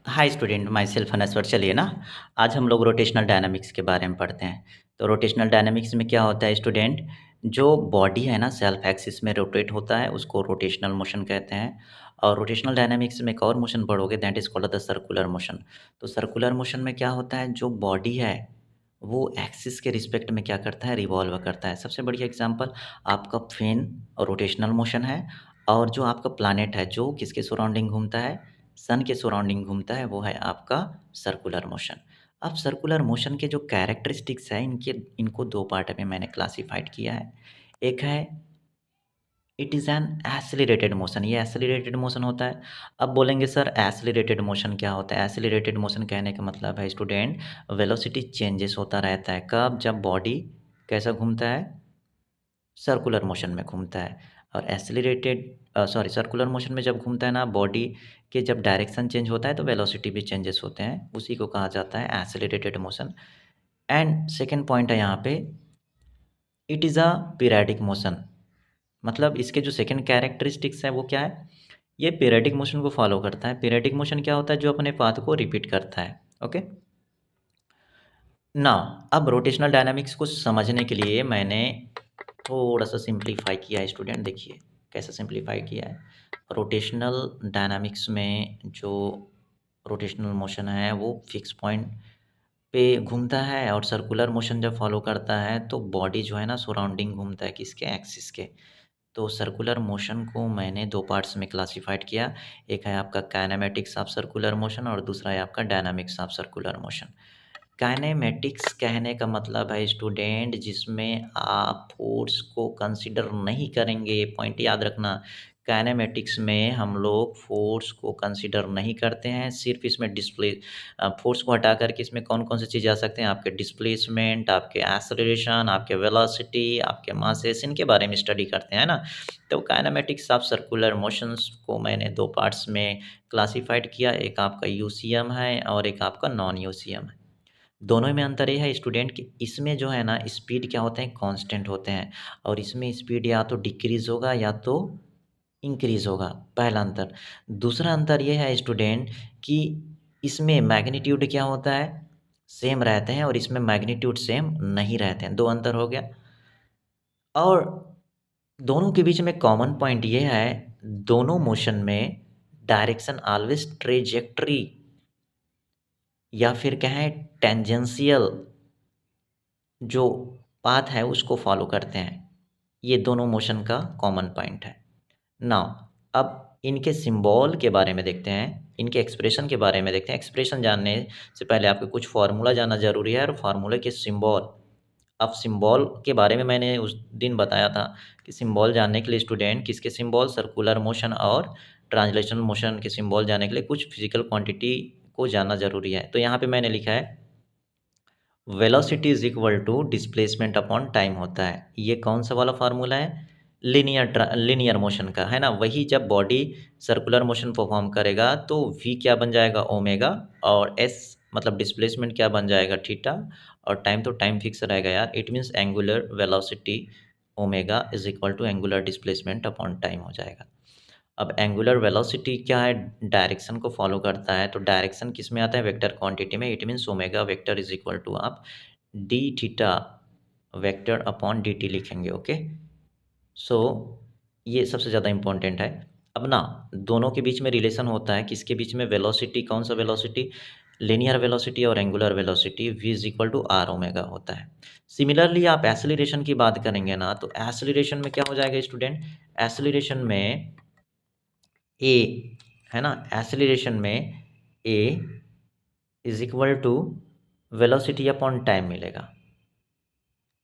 Hi student, my self अनस्वर। चलिए ना, आज हम लोग रोटेशनल डायनामिक्स के बारे में पढ़ते हैं। तो रोटेशनल डायनामिक्स में क्या होता है स्टूडेंट, जो बॉडी है ना सेल्फ एक्सिस में रोटेट होता है उसको रोटेशनल मोशन कहते हैं। और रोटेशनल डायनामिक्स में एक और मोशन पढ़ोगे, that is called the circular motion. तो सर्कुलर मोशन में क्या होता है, जो बॉडी है वो एक्सिस के रिस्पेक्ट में क्या करता है, रिवॉल्व करता है। सबसे बढ़िया एग्जांपल आपका फैन रोटेशनल मोशन है, और जो आपका प्लैनेट है जो किसके सराउंडिंग घूमता है, सन के सराउंडिंग घूमता है, वो है आपका सर्कुलर मोशन। अब सर्कुलर मोशन के जो कैरेक्टरिस्टिक्स हैं इनको दो पार्ट में मैंने क्लासिफाइड किया है। एक है it is an accelerated motion, ये एक्सेलरेटेड मोशन होता है। अब बोलेंगे सर एक्सेलरेटेड मोशन क्या होता है? एक्सेलरेटेड मोशन कहने का मतलब है स्टूडेंट, वेलोसिटी चेंजेस होता रहता है। कब? जब बॉडी कैसा घूमता है, सर्कुलर मोशन में घूमता है। और सर्कुलर मोशन में जब घूमता है ना बॉडी के, जब डायरेक्शन चेंज होता है तो वेलोसिटी भी चेंजेस होते हैं, उसी को कहा जाता है accelerated motion. And second point है यहाँ पे, it is a periodic motion. मतलब इसके जो सेकंड कैरेक्टरिस्टिक्स है वो क्या है, ये पीरियडिक मोशन को फॉलो करता है। पीरियडिक मोशन क्या होता है, जो अपने पाथ को रिपीट करता है। ओके ना, अब रोटेशनल डायनामिक्स को समझने के लिए मैंने थोड़ा सा सिंप्लीफाई किया है स्टूडेंट। देखिए कैसे सिंप्लीफाई किया है। रोटेशनल डायनामिक्स में जो रोटेशनल मोशन है वो फिक्स पॉइंट पे घूमता है, और सर्कुलर मोशन जब फॉलो करता है तो बॉडी जो है ना सराउंडिंग घूमता है किसके, एक्सिस के। तो सर्कुलर मोशन को मैंने दो पार्ट्स में क्लासिफाइड किया। एक है आपका काइनेमेटिक्स ऑफ सर्कुलर मोशन, और दूसरा है आपका dynamics of circular motion. Kinematics कहने का मतलब है स्टूडेंट जिसमें आप फोर्स को कंसीडर नहीं करेंगे, ये पॉइंट याद रखना। काइनेमेटिक्स में हम लोग फोर्स को कंसीडर नहीं करते हैं, सिर्फ इसमें फोर्स को हटा करके इसमें कौन कौन सी चीज़ें आ सकते हैं, आपके डिस्प्लेसमेंट, आपके एक्सेलरेशन, आपके वेलोसिटी, आपके मासेस, इनके बारे में स्टडी करते हैं ना। तो काइनेमेटिक्स ऑफ सर्कुलर मोशंस को मैंने दो पार्ट्स में क्लासिफाइड किया, एक आपका यूसीएम है और एक आपका नॉन यूसीएम है। दोनों में अंतर ये है स्टूडेंट कि इसमें जो है ना स्पीड क्या होते हैं, कांस्टेंट होते हैं, और इसमें स्पीड या तो डिक्रीज़ होगा या तो इंक्रीज़ होगा, पहला अंतर। दूसरा अंतर ये है स्टूडेंट कि इसमें मैग्नीट्यूड क्या होता है, सेम रहते हैं, और इसमें मैग्नीट्यूड सेम नहीं रहते हैं, दो अंतर हो गया। और दोनों के बीच में कॉमन पॉइंट ये है, दोनों मोशन में डायरेक्शन ऑलवेज़ ट्रेजेक्टरी या फिर कहें टेंजेंशियल जो पाथ है उसको फॉलो करते हैं। ये दोनों मोशन का कॉमन पॉइंट है। नाउ अब इनके सिंबल के बारे में देखते हैं, इनके एक्सप्रेशन के बारे में देखते हैं। एक्सप्रेशन जानने से पहले आपको कुछ फार्मूला जानना ज़रूरी है, और फार्मूले के सिंबल, अब सिंबल के बारे में मैंने उस दिन बताया था कि सिंबल जानने के लिए स्टूडेंट किसके सिंबल, सर्कुलर मोशन और ट्रांसलेशनल मोशन के सिंबल जानने के लिए कुछ फिजिकल क्वांटिटी को जानना ज़रूरी है। तो यहाँ पे मैंने लिखा है velocity is equal to displacement upon time होता है। ये कौन सा वाला फार्मूला है, लीनियर मोशन का है ना। वही जब बॉडी सर्कुलर मोशन परफॉर्म करेगा तो v क्या बन जाएगा, ओमेगा, और s मतलब डिस्प्लेसमेंट क्या बन जाएगा, थीटा, और टाइम तो टाइम फिक्स रहेगा यार। It means angular velocity omega is equal to angular displacement upon time हो जाएगा। अब एंगुलर वेलोसिटी क्या है, डायरेक्शन को फॉलो करता है, तो डायरेक्शन किस में आता है, वेक्टर क्वांटिटी में। It means omega vector is equal to आप D theta vector upon D T लिखेंगे। ओके, सो ये सबसे ज़्यादा इम्पोर्टेंट है। अब ना दोनों के बीच में रिलेशन होता है, किसके बीच में, वेलोसिटी, कौन सा वेलोसिटी, लीनियर वेलोसिटी और angular velocity, v is equal to R omega होता है। सिमिलरली आप एसिलरेशन की बात करेंगे ना, तो एसिलरेशन में क्या हो जाएगा स्टूडेंट, एसिलरेशन में ए, है ना, एक्सेलरेशन में A is equal to velocity upon time मिलेगा।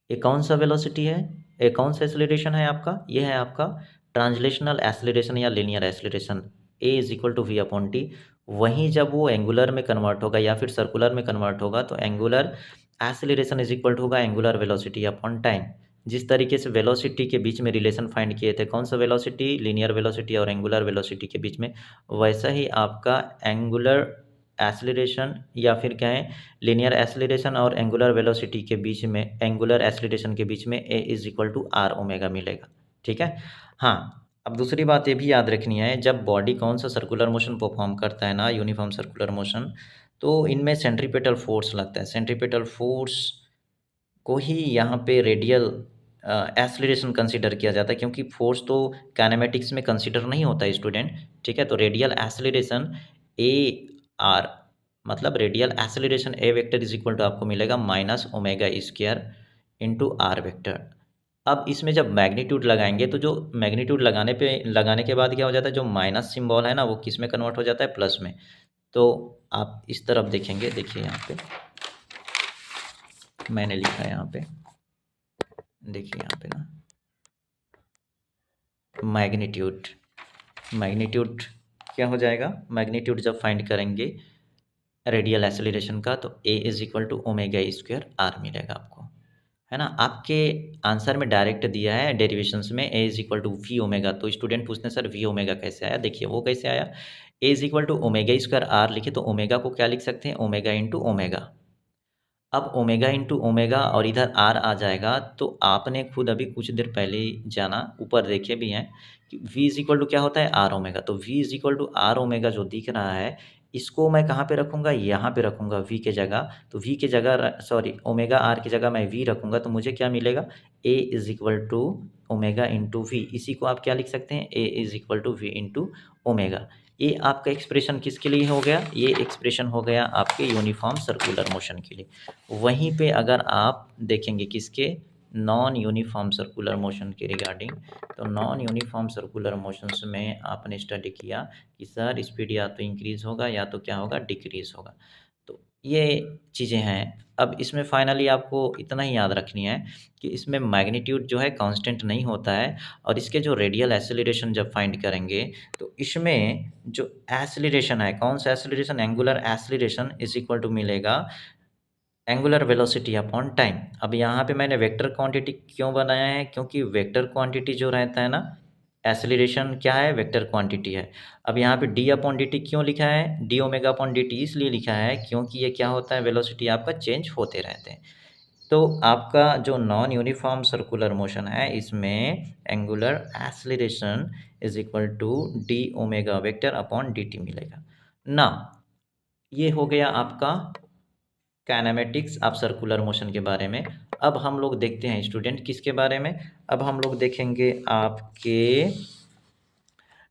ये कौन सा वेलोसिटी है, ये कौन सा एक्सेलरेशन है आपका, ये है आपका ट्रांसलेशनल एक्सेलरेशन या linear acceleration. A is equal to V upon T. वहीं जब वो एंगुलर में कन्वर्ट होगा या फिर सर्कुलर में कन्वर्ट होगा तो angular acceleration is equal to होगा एंगुलर वेलोसिटी अपॉन टाइम। जिस तरीके से वेलोसिटी के बीच में रिलेशन फाइंड किए थे, कौन सा वेलोसिटी, लीनियर वेलोसिटी और एंगुलर वेलोसिटी के बीच में, वैसा ही आपका एंगुलर एक्सेलरेशन या फिर कहें लीनियर एक्सेलरेशन और एंगुलर वेलोसिटी के बीच में, एंगुलर एक्सेलरेशन के बीच में A is equal to R omega मिलेगा। ठीक है, हाँ। अब दूसरी बात ये भी याद रखनी है, जब बॉडी कौन सा सर्कुलर मोशन परफॉर्म करता है ना, यूनिफॉर्म सर्कुलर मोशन, तो इनमें सेंट्रीपेटल फोर्स लगता है। सेंट्रीपेटल फोर्स को ही यहाँ पे रेडियल एक्सीलरेशन कंसीडर किया जाता है, क्योंकि फोर्स तो काइनेमेटिक्स में कंसीडर नहीं होता है स्टूडेंट, ठीक है। तो रेडियल एक्सीलरेशन ए आर, मतलब radial acceleration A vector is equal to आपको मिलेगा minus omega square into R vector. अब इसमें जब मैग्नीट्यूड लगाएंगे तो जो मैग्नीट्यूड लगाने के बाद क्या हो जाता है, जो माइनस सिंबल है ना वो किस में कन्वर्ट हो जाता है, प्लस में। तो आप इस तरफ देखेंगे, देखिए यहाँ पे मैंने लिखा है, यहाँ पे देखिए यहाँ पे ना मैग्नीट्यूड, मैग्नीट्यूड क्या हो जाएगा, मैग्नीट्यूड जब फाइंड करेंगे रेडियल एक्सेलरेशन का, तो A is equal to omega square R मिलेगा आपको, है ना। आपके आंसर में डायरेक्ट दिया है डेरिवेशंस में A is equal to V omega, तो स्टूडेंट पूछते हैं सर वी ओमेगा कैसे आया, देखिए वो कैसे आया। A is equal to omega square R लिखे तो ओमेगा को क्या लिख सकते हैं, ओमेगा इंटू ओमेगा। अब ओमेगा इंटू ओमेगा और इधर आर आ जाएगा, तो आपने खुद अभी कुछ देर पहले ही जाना, ऊपर देखे भी हैं कि v इज इक्वल टू क्या होता है, आर ओमेगा। तो v is equal to R omega जो दिख रहा है, इसको मैं कहाँ पे रखूँगा, यहाँ पे रखूँगा v के जगह। तो v के जगह सॉरी ओमेगा आर की जगह मैं v रखूँगा, तो मुझे क्या मिलेगा, a is equal to omega into V. इसी को आप क्या लिख सकते हैं, a is equal to V into omega. ये आपका एक्सप्रेशन किसके लिए हो गया, ये एक्सप्रेशन हो गया आपके यूनिफॉर्म सर्कुलर मोशन के लिए। वहीं पे अगर आप देखेंगे किसके, नॉन यूनिफॉर्म सर्कुलर मोशन के रिगार्डिंग, तो नॉन यूनिफॉर्म सर्कुलर मोशंस में आपने स्टडी किया कि सर स्पीड या तो इंक्रीज़ होगा या तो क्या होगा, डिक्रीज़ होगा। तो ये चीज़ें हैं। अब इसमें फाइनली आपको इतना ही याद रखनी है कि इसमें मैग्नीट्यूड जो है कांस्टेंट नहीं होता है, और इसके जो रेडियल एक्सेलरेशन जब फाइंड करेंगे, तो इसमें जो एक्सेलरेशन है, कौन सा acceleration, angular acceleration is equal to मिलेगा एंगुलर वेलोसिटी अपॉन टाइम। अब यहाँ पे मैंने वेक्टर क्वांटिटी क्यों बनाया है, क्योंकि वेक्टर क्वांटिटी जो रहता है ना, एक्सेलरेशन क्या है, वेक्टर क्वांटिटी है। अब यहाँ पे डी अपॉन डी टी क्यों लिखा है, D omega upon D T इसलिए लिखा है क्योंकि ये क्या होता है, वेलोसिटी आपका चेंज होते रहते हैं। तो आपका जो नॉन यूनिफॉर्म सर्कुलर मोशन है, इसमें angular acceleration is equal to D omega vector upon D T मिलेगा ना। ये हो गया आपका काइनेमेटिक्स ऑफ सर्कुलर मोशन के बारे में। अब हम लोग देखते हैं स्टूडेंट किसके बारे में, अब हम लोग देखेंगे आपके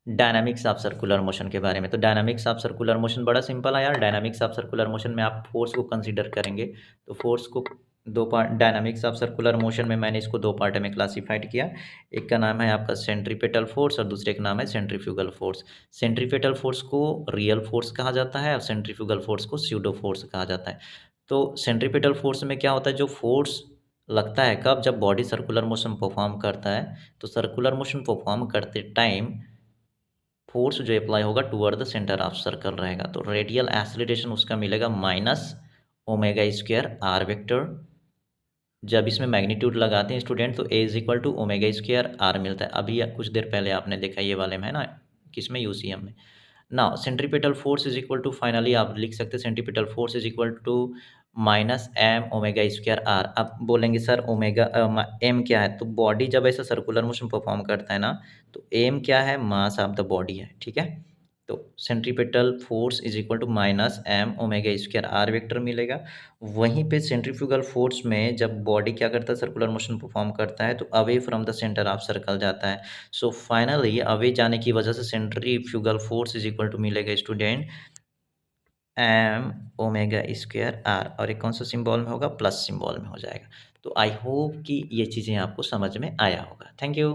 डायनामिक्स ऑफ सर्कुलर मोशन के बारे में। तो डायनामिक्स ऑफ सर्कुलर मोशन बड़ा सिंपल है यार। डायनामिक्स ऑफ सर्कुलर मोशन में आप फोर्स को कंसीडर करेंगे, तो फोर्स को दो part, dynamics of circular motion में मैंने इसको दो पार्ट में क्लासिफाइड किया। एक का नाम है आपका सेंट्रीपेटल फोर्स और दूसरे का नाम है सेंट्रीफ्यूगल फोर्स। सेंट्रीपेटल फोर्स को रियल फोर्स कहा जाता है और सेंट्रीफ्यूगल फोर्स को स्यूडो फोर्स कहा जाता है। तो सेंट्रीपेटल फोर्स में क्या होता है, जो फोर्स लगता है कब, जब बॉडी सर्कुलर मोशन परफॉर्म करता है, तो सर्कुलर मोशन परफॉर्म करते टाइम फोर्स जो अप्लाई होगा toward the centre of circle रहेगा। तो रेडियल एक्सेलरेशन उसका मिलेगा minus omega square R vector. जब इसमें मैग्नीट्यूड लगाते हैं स्टूडेंट, तो A is equal to omega square R मिलता है। अभी कुछ देर पहले आपने देखा ये वाले में, है ना, किसमें, यूसीएम में। Now centripetal force is equal to, finally आप लिख सकते हैं centripetal force is equal to minus M omega square R. आप बोलेंगे सर ओमेगा एम क्या है, तो बॉडी जब ऐसा सर्कुलर मोशन परफॉर्म करता है ना, तो एम क्या है, मास ऑफ द बॉडी है, ठीक है। तो centripetal force is equal to minus M omega square R vector मिलेगा। वहीं पे सेंट्रीफ्यूगल फोर्स में जब बॉडी क्या करता है, सर्कुलर मोशन परफॉर्म करता है, तो away from the centre of circle जाता है। सो फाइनली अवे जाने की वजह से centrifugal force is equal to मिलेगा student M omega square R, और एक कौन सा सिंबल में होगा, प्लस सिंबल में हो जाएगा। तो आई होप कि ये चीज़ें आपको समझ में आया होगा। Thank you.